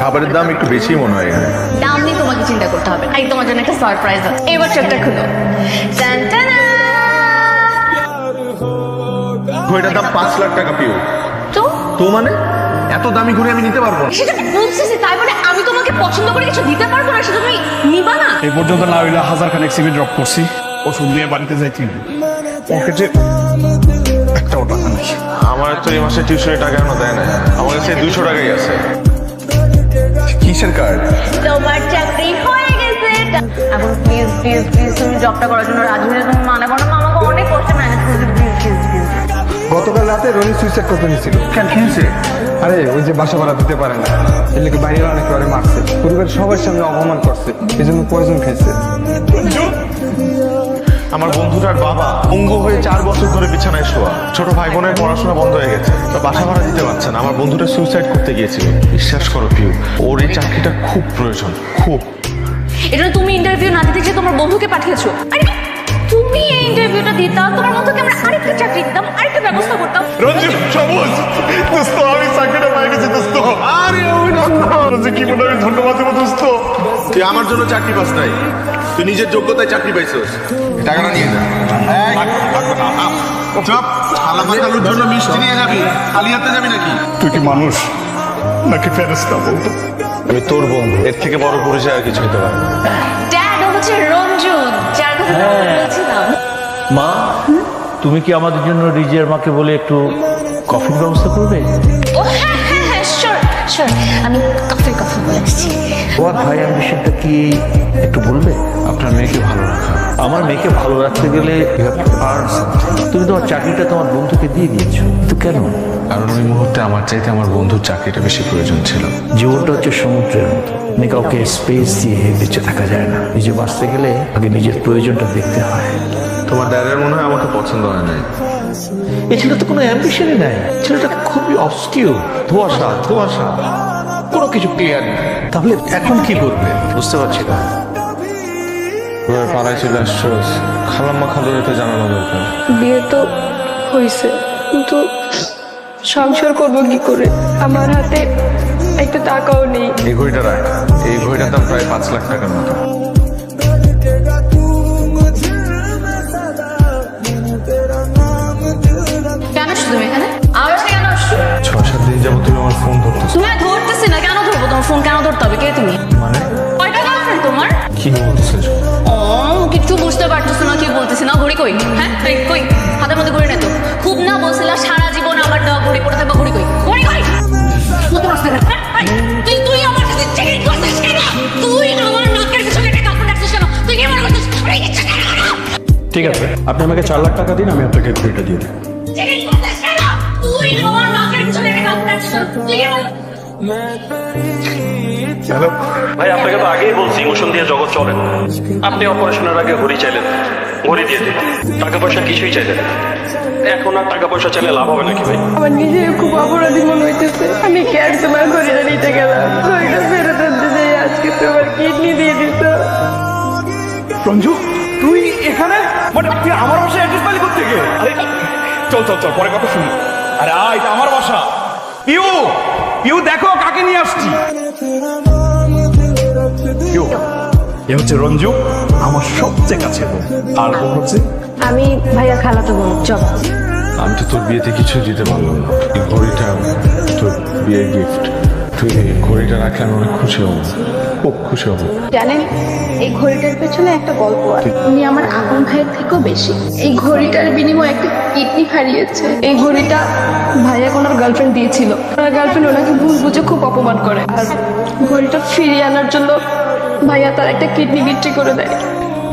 খাবারের দাম একটু বেশি মনে হয় এখানে। দাম নিয়ে তোমাকে চিন্তা করতে হবে। আই তোমার জন্য একটা সারপ্রাইজ আছে। এবার চোখটা খুলো। টানটানা। ঘড়িটার দাম 5 লাখ টাকা পিউ। তো তো মানে এত দামি ঘড়ি আমি নিতে পারবো না। সেটা বুঝতেছি, তাই বলে আমি তোমাকে পছন্দ করে কিছু দিতে পারবো না, সেটা তুমি নিবা না? এই পর্যন্ত না হইলে 1000 খানেক সিমেন্ট ড্রপ করছি, ওষুধ নিয়ে বাড়িতে যাইছি। পকেটে একটাও টাকা নেই। আমার তো এই মাসে টিউশনের টাকা এখনো দেয় না। আমার কাছে 200 টাকাই আছে। কিসের কার্ড? তোমার চাকরি হয়ে গেছে। এখন প্লিজ প্লিজ প্লিজ তুমি জবটা করার জন্য রাজি হয়ে তুমি মানে করো, আমাকে অনেক কষ্ট ম্যানেজ করতে প্লিজ প্লিজ প্লিজ। গতকাল রাতে রনি সুইসাইড করতে নিয়েছিল। কেন খেয়েছে? আরে ওই যে বাসা ভাড়া দিতে পারে না, এর লেগে বাইরে অনেক করে মারছে, পরিবারের সবার সামনে অপমান করছে, এই জন্য পয়জন খাইছে। আমার বন্ধুটার বাবা পঙ্গু হয়ে 4 বছর ধরে বিছানায় শোয়া। ছোট ভাই বোনের পড়াশোনা বন্ধ হয়ে গেছে, বাসা ভাড়া দিতে পারছে না। আমার বন্ধুটা সুইসাইড করতে গিয়েছিল। বিশ্বাস করো পিউ, ওর এই চাকরিটা খুব প্রয়োজন, খুব। এটা তুমি ইন্টারভিউ না দিতে গিয়ে তোমার বন্ধুকে পাঠিয়েছো। আরে তুমি এই ইন্টারভিউটা দিতা, তোমার বন্ধুকে আমরা আরেকটা চাকরি দিতাম, আরেকটা ব্যবস্থা করতাম। রঞ্জু সবুজ দোস্ত, আমি চাকরিটা পেয়ে গেছি দোস্ত। আরে রঞ্জু কি বলে, আমি ধন্যবাদ দেবো দোস্ত। তুই আমার জন্য চাকরি পাস নাই, তুই নিজের যোগ্যতায় চাকরি পাইছিস। টাকাটা নিয়ে যা। চপ আলামাতালুর জন্য মিষ্টি নিয়ে যাবি, খালি হাতে যাবি নাকি? তুই কি মানুষ নাকি ফেরেশতা বলতো? আমি তোর বন্ধু, এর থেকে বড় পরিচয় আর কিছু হতে পারে না। ড্যাড হচ্ছে রঞ্জু, যার কথা বলছিলাম। মা, তুমি কি আমাদের জন্য রিজিয়ার মাকে বলে একটু কফির ব্যবস্থা করবে? ও হ্যাঁ হ্যাঁ হ্যাঁ, শিওর শিওর, আমি কফি বলে আসছি। তোমার ভাই অ্যাম্বিশনটা কি একটু বলবে? আপনার মেয়েকে ভালো রাখা। আমার মেয়েকে ভালো রাখতে গেলে you have to earn something. তুমি তোমার চাকরিটা তোমার বন্ধুকে দিয়ে দিয়েছো, কিন্তু কেন? কারণ ওই মুহূর্তে আমার চাইতে আমার বন্ধুর চাকরিটা বেশি প্রয়োজন ছিল। জীবনটা হচ্ছে সমুদ্রের মতো, মানে কাউকে স্পেস দিয়ে বেঁচে থাকা যায় না। নিজে বাঁচতে গেলে আগে নিজের প্রয়োজনটা দেখতে হয়। তোমার ড্যাডের মনে হয় আমাকে পছন্দ হয় নাই। এই ছেলে তো কোনো অ্যাম্বিশনই নাই, ছেলেটা খুবই অবস্কিউর, ধোঁয়াশা ধোঁয়াশা, কোনো কিছু ক্লিয়ার নেই। তাহলে এখন কি করবে বুঝতে পারছি না। পাড়ায় চলে আসছোস, খালাম্মা খালুর এটা জানানো দরকার। বিয়ে তো হয়েছে, কিন্তু সংসার করবো কি করে? আমার হাতে একটা টাকাও নেই। এই ঘড়িটা রাখ, এই ঘড়িটার দাম প্রায় 5 লাখ টাকার মতো। কেন আসছো তুমি এখানে? আমার বাসায় কেন আসছো? 6-7 দিন যাবো তুমি আমার ফোন ধরতেছো। তুমি ধরতেছি না, কেন ধরবো? তোমার ফোন কেন ধরতে হবে? কে তুমি? মানে কয়টা গার্লফ্রেন্ড তোমার? কি বলতেছো? ও কিছু বুঝতে পারতেছো না, কি বলতেছি না? ঘড়ি কই? হ্যাঁ এই কই? হাতের মধ্যে ঘড়ি নেই তো? খুব না বলছিলা সারা জীবন আমার দেওয়া ঘড়ি পরে থাকবা, ঘড়ি কই? ঘড়ি কই? তুই আমার কাছে চেকিং করছিস কেন? তুই আমার নাকের পিছনে একটা কাপড় রাখছিস কেন? তুই কি মনে করছিস ঘড়ি দিচ্ছিস কেন? ঠিক আছে, আপনি আমাকে 4 লাখ টাকা দিন, আমি আপনাকে ঘড়িটা দিয়ে দিই। চেকিং করছিস কেন? তুই আমার নাকের পিছনে একটা কাপড় রাখছিস কেন? তুই কি মনে হ্যালো, ভাই আপনাকে তো আগেই বলছি ইমোশন দিয়ে জগৎ চলে না। আপনি অপারেশনের আগে ঘড়ি চাইলেন, ঘড়ি দিয়ে দিন, টাকা পয়সা কিছুই চাইলেন না। এখন আর টাকা পয়সা চাইলে লাভ হবে নাকি ভাই? আমার নিজের খুব অপরাধী মনে হইতেছে। আমি কেন তোমার ঘড়িটা নিতে গেলাম, ঘড়িটা ফেরত আনতে যাই, আজকে তোমার কিডনি দিয়ে দিত। রঞ্জু, তুই এখানে? মানে তুই আমার বাসায় অ্যাড্রেস পালি করতে গিয়ে? আরে চল চল চল, পরে কথা শুনি। আরে এটা আমার বাসা। পিউ পিউ, দেখো কাকে নিয়ে আসছি। পিউ, এ হচ্ছে রঞ্জু, আমার সবচেয়ে কাছে। আর ও হচ্ছে আমি ভাইয়া খালাতো বোন। চল। আমি তো তোর বিয়েতে কিছু দিতে পারলাম না। এই ঘড়িটা তোর বিয়ের গিফট। তুই এই ঘড়িটা রাখলে আমি অনেক খুশি হব, খুব খুশি হব। জানেন, এই ঘড়িটার পেছনে একটা গল্প আছে। উনি আমার আপন ভাইয়ের থেকেও বেশি। এই ঘড়িটার বিনিময়ে একটা কিডনি হারিয়েছে। এই ঘড়িটা ভাইয়া ওনার গার্লফ্রেন্ড দিয়েছিল। ওনার গার্লফ্রেন্ড ওনাকে ভুল বুঝে খুব অপমান করে, আর ঘড়িটা ফিরিয়ে আনার জন্য ভাইয়া তার একটা কিডনি বিক্রি করে দেয়।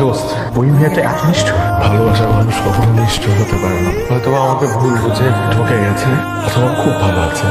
দোস্ত, ওই মেয়েটা এত নিষ্ঠুর। ভালোবাসার মানুষ কখনো নিষ্ঠুর হতে পারে না। হয়তো আমাকে ভুল বুঝে ঠকে গেছে, অথবা খুব ভালো আছে।